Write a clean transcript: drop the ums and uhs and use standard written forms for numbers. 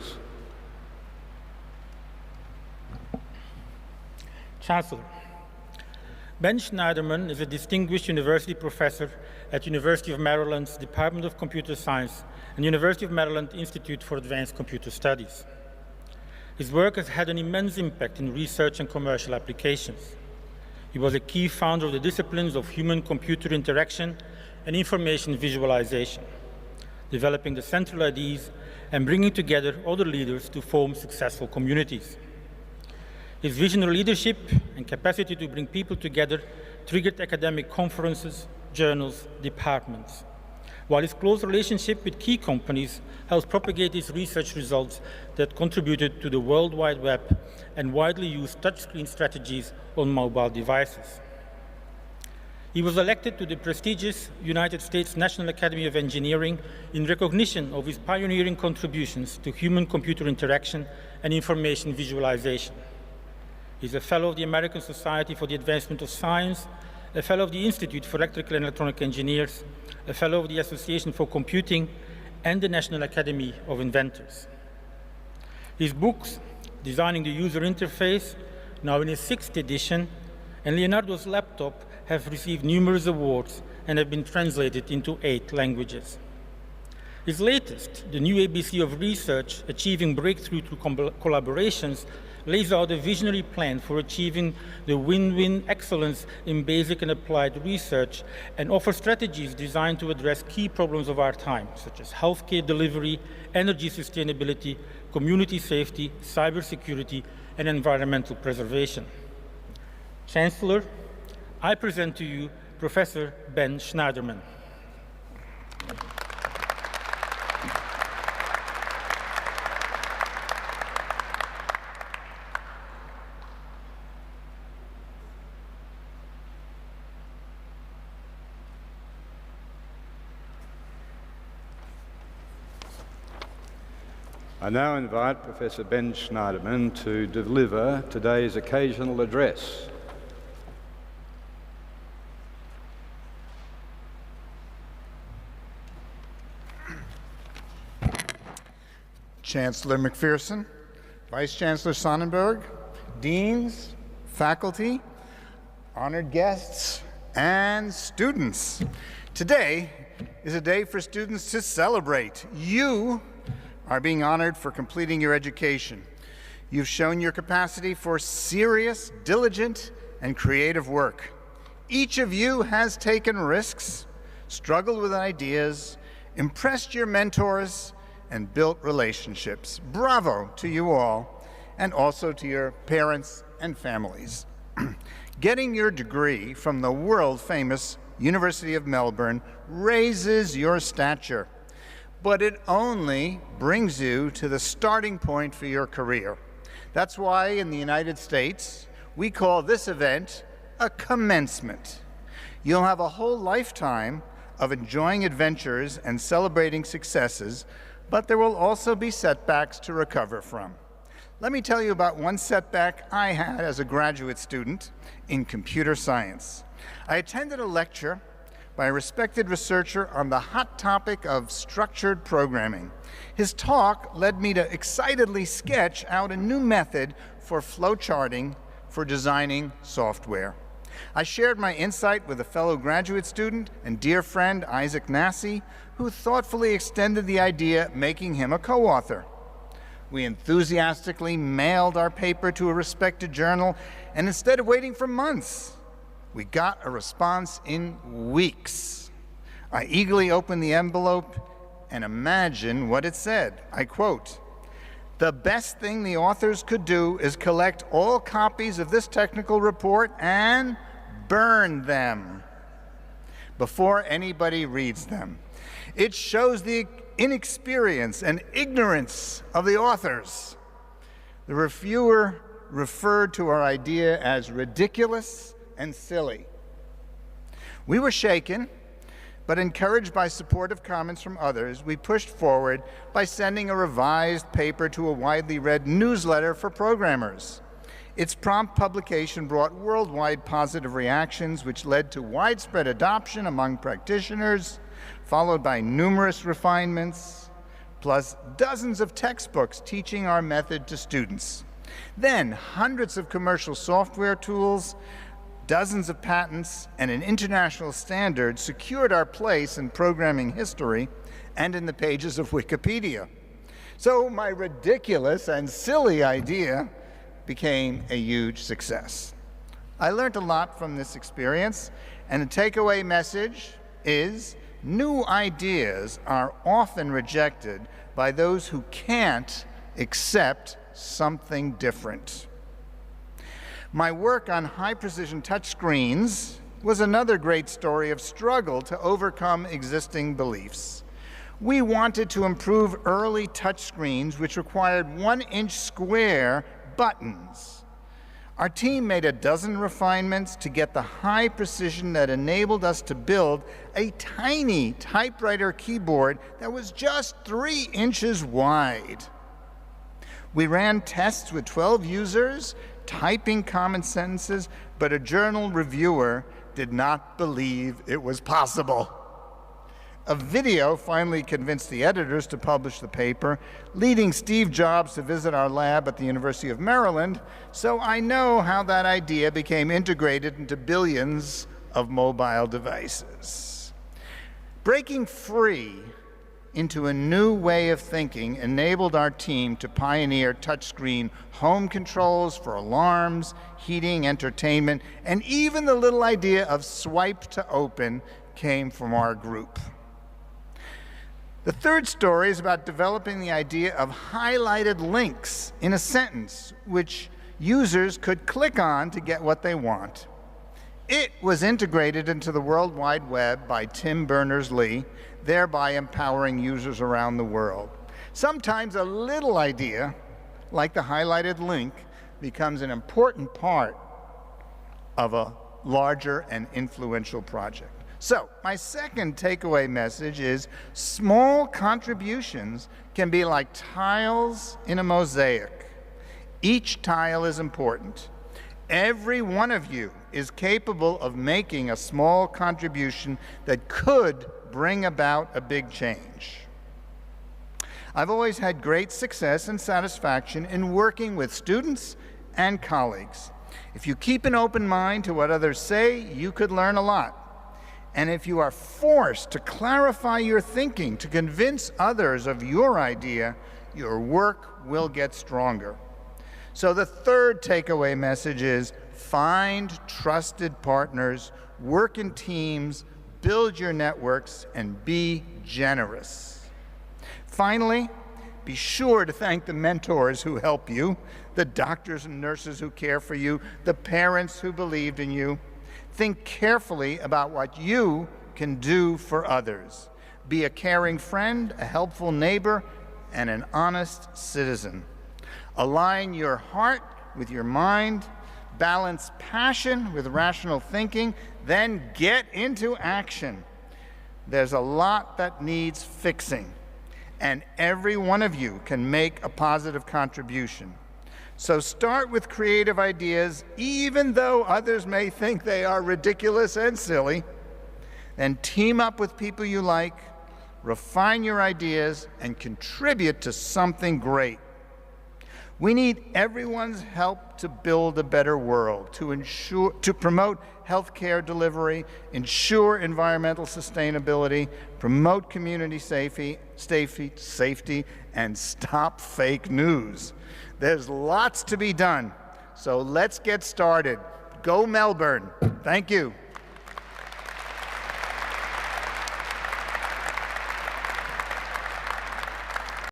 greetings. Chancellor, Ben Shneiderman is a distinguished university professor at University of Maryland's Department of Computer Science and University of Maryland Institute for Advanced Computer Studies. His work has had an immense impact in research and commercial applications. He was a key founder of the disciplines of human-computer interaction and information visualization, developing the central ideas and bringing together other leaders to form successful communities. His visionary leadership and capacity to bring people together triggered academic conferences, journals, departments, while his close relationship with key companies helped propagate his research results that contributed to the World Wide Web and widely used touchscreen strategies on mobile devices. He was elected to the prestigious United States National Academy of Engineering in recognition of his pioneering contributions to human-computer interaction and information visualization. He is a Fellow of the American Society for the Advancement of Science, a Fellow of the Institute for Electrical and Electronic Engineers, a Fellow of the Association for Computing, and the National Academy of Inventors. His books, Designing the User Interface, now in his 6th edition, and Leonardo's Laptop have received numerous awards and have been translated into 8 languages. His latest, The New ABC of Research, Achieving Breakthrough Through Collaborations, lays out a visionary plan for achieving the win-win excellence in basic and applied research and offers strategies designed to address key problems of our time, such as healthcare delivery, energy sustainability, community safety, cybersecurity, and environmental preservation. Chancellor, I present to you Professor Ben Shneiderman. I now invite Professor Ben Shneiderman to deliver today's occasional address. Chancellor McPherson, Vice Chancellor Sonnenberg, deans, faculty, honored guests, and students. Today is a day for students to celebrate. You are being honored for completing your education. You've shown your capacity for serious, diligent, and creative work. Each of you has taken risks, struggled with ideas, impressed your mentors, and built relationships. Bravo to you all, and also to your parents and families. Getting your degree from the world-famous University of Melbourne raises your stature, but it only brings you to the starting point for your career. That's why in the United States, we call this event a commencement. You'll have a whole lifetime of enjoying adventures and celebrating successes, but there will also be setbacks to recover from. Let me tell you about one setback I had as a graduate student in computer science. I attended a lecture by a respected researcher on the hot topic of structured programming. His talk led me to excitedly sketch out a new method for flowcharting for designing software. I shared my insight with a fellow graduate student and dear friend, Isaac Nassi, who thoughtfully extended the idea, making him a co-author. We enthusiastically mailed our paper to a respected journal, and instead of waiting for months, we got a response in weeks. I eagerly opened the envelope and imagined what it said. I quote, "The best thing the authors could do is collect all copies of this technical report and burn them before anybody reads them. It shows the inexperience and ignorance of the authors." The reviewer referred to our idea as ridiculous and silly. We were shaken, but encouraged by supportive comments from others, we pushed forward by sending a revised paper to a widely read newsletter for programmers. Its prompt publication brought worldwide positive reactions, which led to widespread adoption among practitioners, followed by numerous refinements, plus dozens of textbooks teaching our method to students. Then hundreds of commercial software tools, dozens of patents, and an international standard secured our place in programming history and in the pages of Wikipedia. So my ridiculous and silly idea became a huge success. I learned a lot from this experience, and the takeaway message is new ideas are often rejected by those who can't accept something different. My work on high-precision touchscreens was another great story of struggle to overcome existing beliefs. We wanted to improve early touchscreens, which required 1-inch square buttons. Our team made a dozen refinements to get the high precision that enabled us to build a tiny typewriter keyboard that was just 3 inches wide. We ran tests with 12 users, typing common sentences, but a journal reviewer did not believe it was possible. A video finally convinced the editors to publish the paper, leading Steve Jobs to visit our lab at the University of Maryland, so I know how that idea became integrated into billions of mobile devices. Breaking free into a new way of thinking enabled our team to pioneer touchscreen home controls for alarms, heating, entertainment, and even the little idea of swipe to open came from our group. The third story is about developing the idea of highlighted links in a sentence, which users could click on to get what they want. It was integrated into the World Wide Web by Tim Berners-Lee, thereby empowering users around the world. Sometimes a little idea, like the highlighted link, becomes an important part of a larger and influential project. So, my second takeaway message is small contributions can be like tiles in a mosaic. Each tile is important. Every one of you is capable of making a small contribution that could bring about a big change. I've always had great success and satisfaction in working with students and colleagues. If you keep an open mind to what others say, you could learn a lot. And if you are forced to clarify your thinking, to convince others of your idea, your work will get stronger. So the third takeaway message is find trusted partners, work in teams, build your networks, and be generous. Finally, be sure to thank the mentors who help you, the doctors and nurses who care for you, the parents who believed in you. Think carefully about what you can do for others. Be a caring friend, a helpful neighbor, and an honest citizen. Align your heart with your mind, balance passion with rational thinking, then get into action. There's a lot that needs fixing, and every one of you can make a positive contribution. So start with creative ideas, even though others may think they are ridiculous and silly. Then team up with people you like, refine your ideas, and contribute to something great. We need everyone's help to build a better world, to promote healthcare delivery, ensure environmental sustainability, promote community safety, and stop fake news. There's lots to be done, so let's get started. Go Melbourne. Thank you.